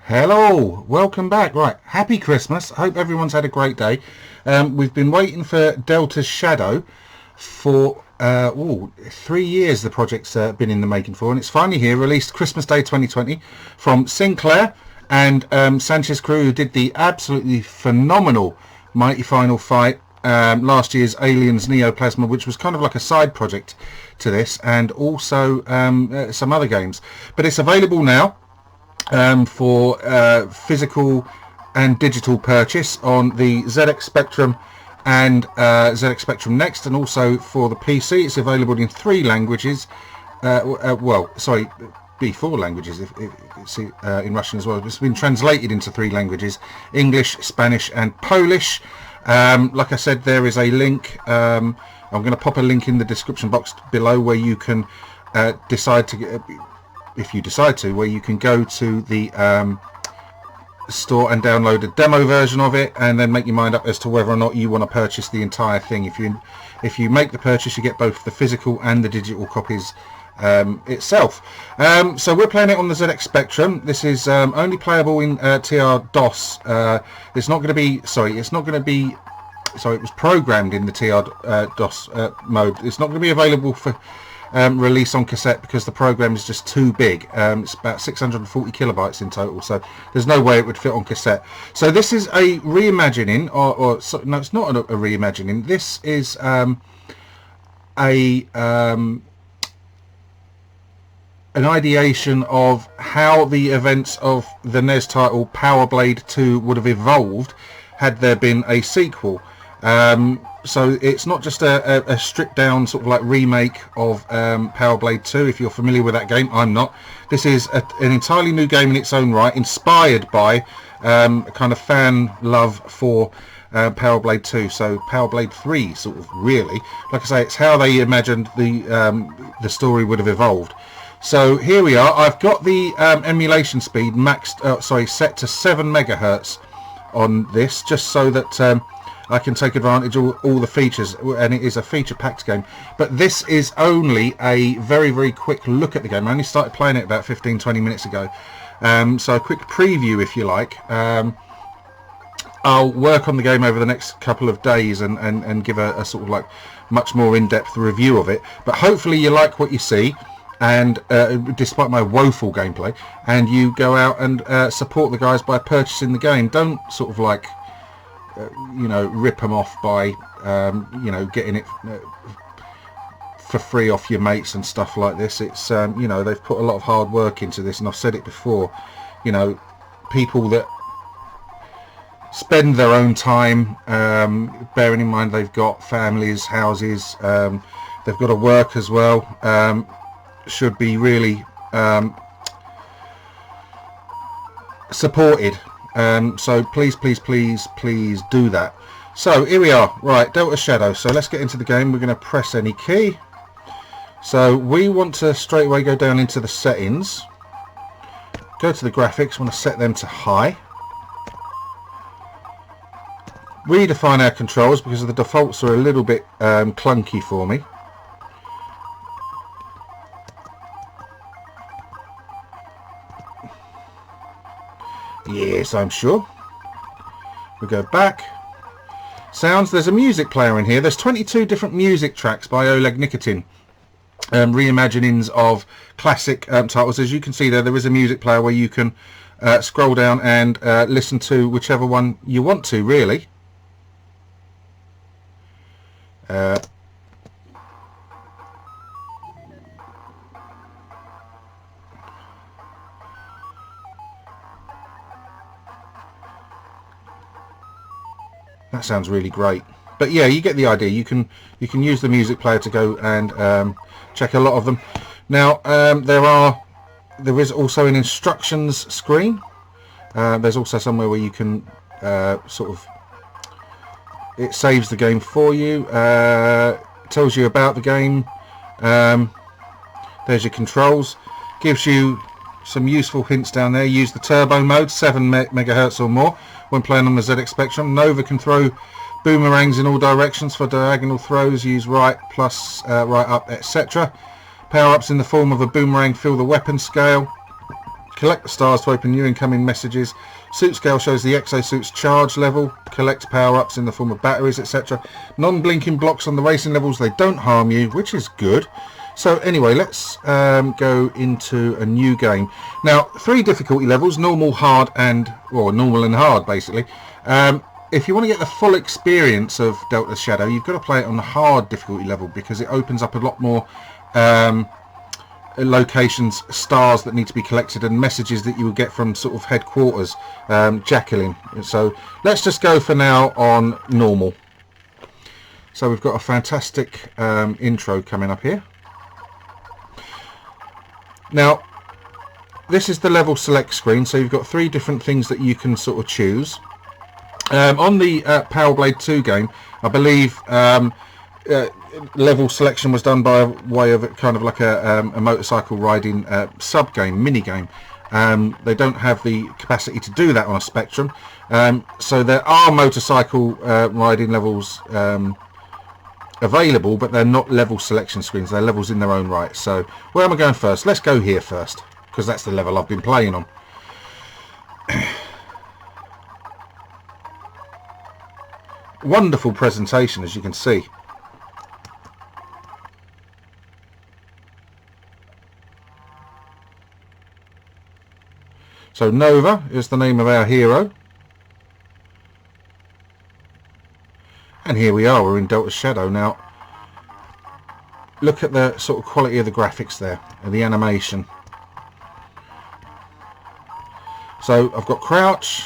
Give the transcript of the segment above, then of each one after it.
Hello, welcome back. Right, happy Christmas. I hope everyone's had a great day. We've been waiting for Delta's Shadow for 3 years. The project's been in the making for, and it's finally here, released Christmas Day 2020 from Sinc LAIR and Sanchez crew, who did the absolutely phenomenal Mighty Final Fight, last year's Aliens Neoplasma, which was kind of like a side project to this, and also some other games. But it's available now for physical and digital purchase on the ZX Spectrum and ZX Spectrum Next, and also for the PC. It's available in 3 languages. Be 4 languages if it's in Russian as well. It's been translated into 3 languages: English, Spanish, and Polish. Like I said, there is a link. I'm going to pop a link in the description box below where you can decide to get. If you decide to, where you can go to the store and download a demo version of it, and then make your mind up as to whether or not you want to purchase the entire thing. If you make the purchase, you get both the physical and the digital copies itself. So we're playing it on the ZX Spectrum. This is only playable in TR-DOS. It's not going to be. It was programmed in the TR-DOS mode. It's not going to be available for release on cassette because the program is just too big. It's about 640 kilobytes in total, so there's no way it would fit on cassette. So this is a reimagining, no, it's not a reimagining. This is an ideation of how the events of the NES title Power Blade 2 would have evolved had there been a sequel. So it's not just a stripped down sort of like remake of Power Blade 2, if you're familiar with that game. I'm not. This is an entirely new game in its own right, inspired by kind of fan love for Power Blade 2, so Power Blade 3 sort of, really. Like I say, it's how they imagined the story would have evolved. So here we are. I've got the emulation speed set to 7 megahertz on this, just so that I can take advantage of all the features, and it is a feature-packed game. But this is only a very, very quick look at the game. I only started playing it about 15-20 minutes ago. So a quick preview, if you like. I'll work on the game over the next couple of days and give a sort of like much more in-depth review of it. But hopefully you like what you see, and despite my woeful gameplay, and you go out and support the guys by purchasing the game. Don't sort of like rip them off by getting it for free off your mates and stuff like this. It's they've put a lot of hard work into this, and I've said it before, people that spend their own time, bearing in mind they've got families, houses, they've got to work as well, should be really supported. So please do that. So here we are. Right, Delta Shadow. So let's get into the game. We're going to press any key. So we want to straight away go down into the settings, go to the graphics. Want to set them to high. Redefine our controls because the defaults are a little bit clunky for me. Yes, I'm sure. We go back. Sounds. There's a music player in here. There's 22 different music tracks by Oleg Nikitin. Reimaginings of classic titles. As you can see there is a music player where you can scroll down and listen to whichever one you want to, really. That sounds really great. But yeah, you get the idea. You can use the music player to go and check a lot of them. Now there is also an instructions screen. There's also somewhere where you can it saves the game for you, tells you about the game. There's your controls, gives you some useful hints down there. Use the turbo mode, 7 megahertz or more when playing on the ZX Spectrum. Nova can throw boomerangs in all directions for diagonal throws. Use right, plus, right up, etc. Power-ups in the form of a boomerang fill the weapon scale. collect the stars to open new incoming messages. Suit scale shows the exosuit's charge level. Collect power-ups in the form of batteries, etc. Non-blinking blocks on the racing levels, they don't harm you, which is good. So anyway, let's go into a new game. Now, 3 difficulty levels, normal, hard, normal and hard, basically. If you want to get the full experience of Delta Shadow, you've got to play it on the hard difficulty level, because it opens up a lot more locations, stars that need to be collected, and messages that you will get from sort of headquarters, Jacqueline. So let's just go for now on normal. So we've got a fantastic intro coming up here. Now, this is the level select screen, so you've got 3 different things that you can sort of choose. On the Power Blade 2 game, I believe level selection was done by way of kind of like a motorcycle riding sub game, mini game. They don't have the capacity to do that on a Spectrum, so there are motorcycle riding levels available, but they're not level selection screens. They're levels in their own right. So where am I going first? Let's go here first, because that's the level I've been playing on. Wonderful presentation, as you can see. So Nova is the name of our hero. And here we are, we're in Delta Shadow. Now, look at the sort of quality of the graphics there, and the animation. So I've got crouch,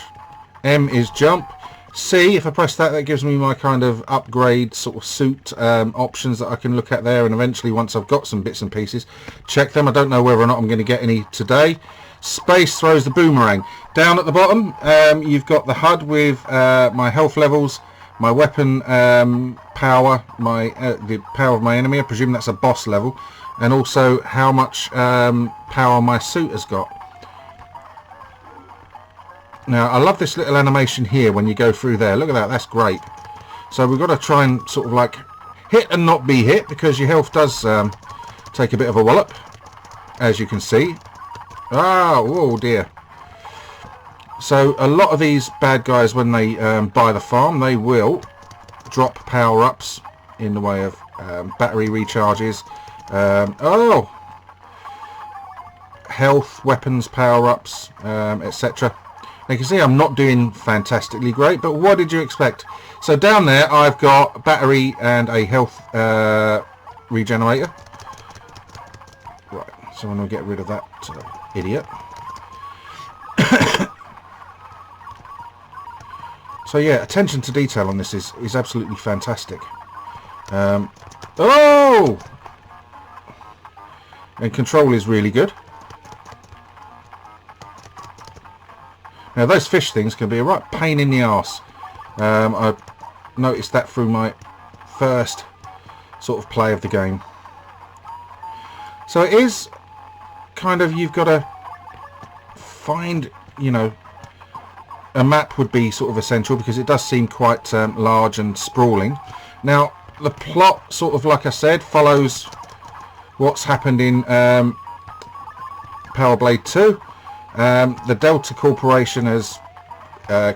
M is jump, C, if I press that, that gives me my kind of upgrade sort of suit options that I can look at there, and eventually once I've got some bits and pieces, check them. I don't know whether or not I'm going to get any today. Space throws the boomerang. Down at the bottom, you've got the HUD with my health levels, my weapon power, the power of my enemy. I presume that's a boss level, and also how much power my suit has got. Now, I love this little animation here when you go through there. Look at that, that's great. So we've got to try and sort of like hit and not be hit, because your health does take a bit of a wallop, as you can see. Oh dear. So a lot of these bad guys, when they buy the farm, they will drop power-ups in the way of battery recharges, health, weapons power-ups, etc. You can see I'm not doing fantastically great, but what did you expect? So down there I've got battery and a health regenerator. Right, so I'm going to get rid of that idiot. So yeah, attention to detail on this is absolutely fantastic. And control is really good. Now those fish things can be a right pain in the arse. I noticed that through my first sort of play of the game. So it is kind of, you've got to find, you know, a map would be sort of essential, because it does seem quite large and sprawling. Now the plot, sort of like I said, follows what's happened in Power Blade 2. The Delta Corporation has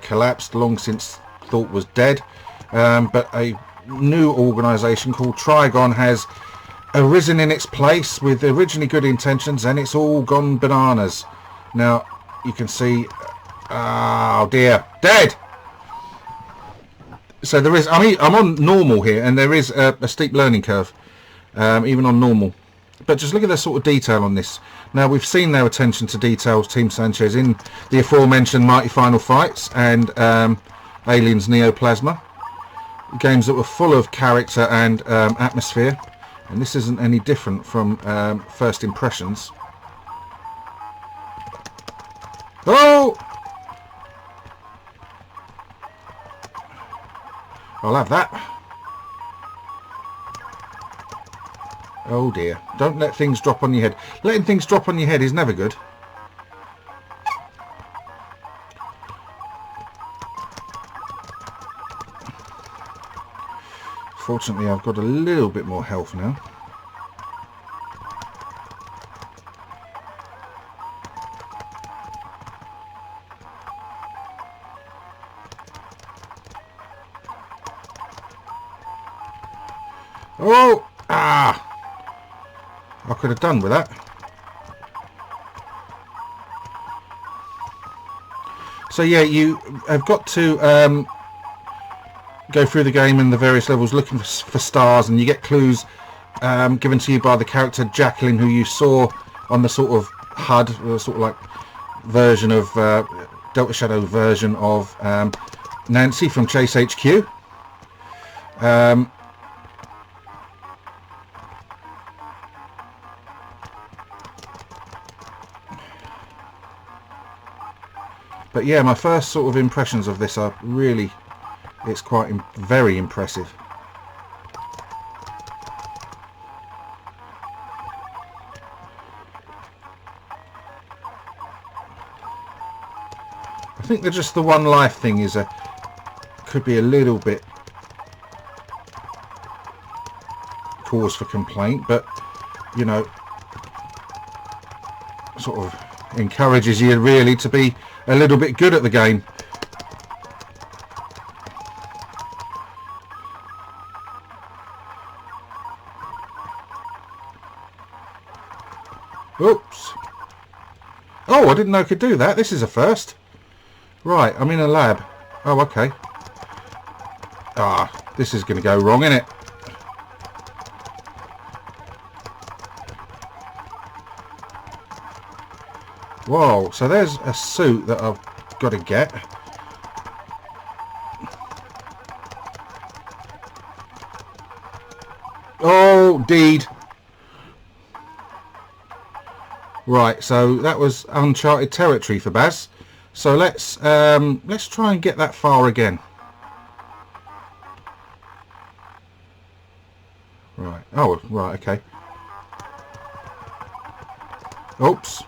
collapsed, long since thought was dead, but a new organisation called Trigon has arisen in its place with originally good intentions, and it's all gone bananas. Now you can see, oh dear, dead. So there is, I mean, I'm on normal here, and there is a steep learning curve, even on normal. But just look at the sort of detail on this. Now, we've seen their attention to details, Team Sanchez, in the aforementioned Mighty Final Fights and Aliens Neoplasma. Games that were full of character and atmosphere. And this isn't any different from First Impressions. Oh! I'll have that. Oh dear. Don't let things drop on your head. Letting things drop on your head is never good. Fortunately, I've got a little bit more health now. Oh! Ah! I could have done with that. So yeah, you have got to go through the game in the various levels looking for stars, and you get clues given to you by the character Jacqueline, who you saw on the sort of HUD, or sort of like version of Delta Shadow version of Nancy from Chase HQ. But yeah, my first sort of impressions of this are really, it's quite very impressive. I think that just the one life thing is could be a little bit cause for complaint, but you know, sort of encourages you really to be a little bit good at the game. Oops. Oh, I didn't know I could do that. This is a first. Right, I'm in a lab. Oh, okay. Ah, this is going to go wrong, isn't it? Whoa, so there's a suit that I've got to get. Oh, deed. Right, so that was uncharted territory for Baz. So let's try and get that far again. Right. Oh, right. Okay. Oops.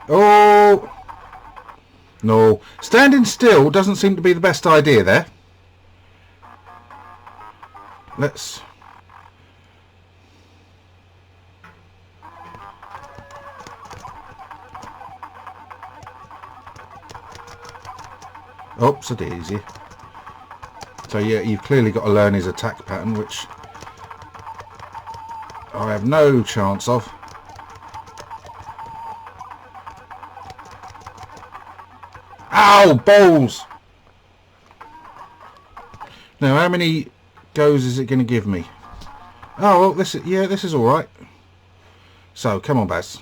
Oh! No. Standing still doesn't seem to be the best idea there. Let's... Oops, a daisy. So yeah, you've clearly got to learn his attack pattern, which I have no chance of. Ow, balls! Now, how many goes is it going to give me? Oh, well, this is all right. So, come on, Baz.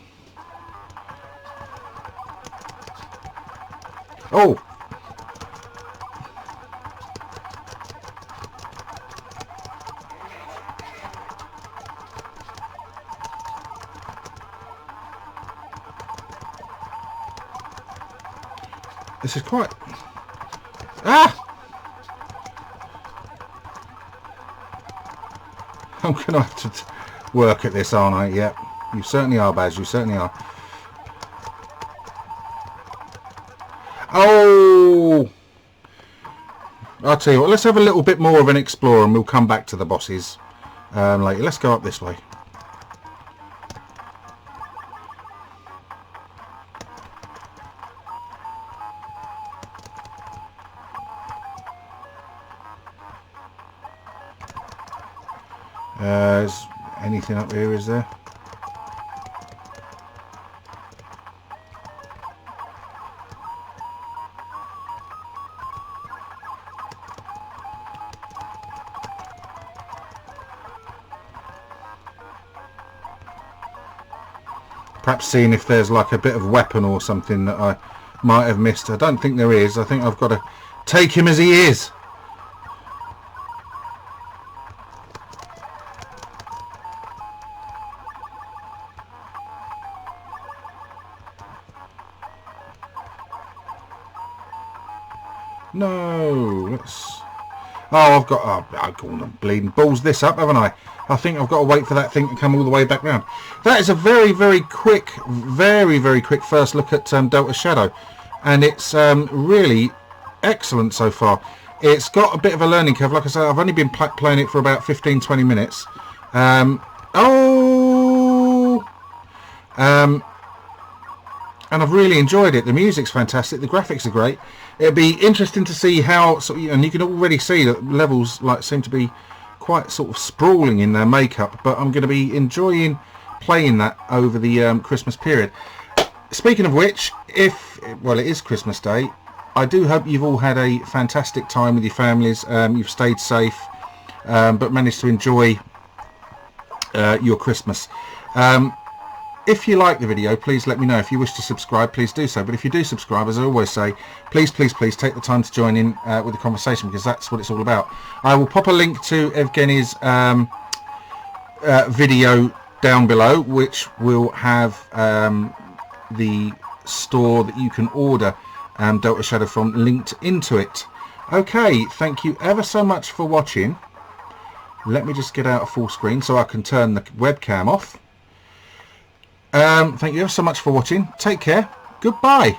Oh! This is quite... Ah! I'm going to have to work at this, aren't I? Yep. You certainly are, Baz. You certainly are. Oh! I'll tell you what. Let's have a little bit more of an explore and we'll come back to the bosses later. Let's go up this way. Is anything up here, is there? Perhaps seeing if there's like a bit of weapon or something that I might have missed. I don't think there is. I think I've got to take him as he is. No, let's... Oh, I've got... Oh, I've gone bleeding balls this up, haven't I? I think I've got to wait for that thing to come all the way back round. That is a very, very quick first look at Delta Shadow. And it's really excellent so far. It's got a bit of a learning curve. Like I said, I've only been playing it for about 15-20 minutes. And I've really enjoyed it. The music's fantastic, the graphics are great. It'll be interesting to see how, and you can already see that levels seem to be quite sort of sprawling in their makeup, but I'm going to be enjoying playing that over the Christmas period. Speaking of which, it is Christmas Day, I do hope you've all had a fantastic time with your families. You've stayed safe, but managed to enjoy your Christmas. If you like the video, please let me know. If you wish to subscribe, please do so. But if you do subscribe, as I always say, please take the time to join in with the conversation, because that's what it's all about. I will pop a link to Evgeny's video down below, which will have the store that you can order Delta Shadow from linked into it. Okay, thank you ever so much for watching. Let me just get out of full screen so I can turn the webcam off. Thank you ever so much for watching. Take care. Goodbye.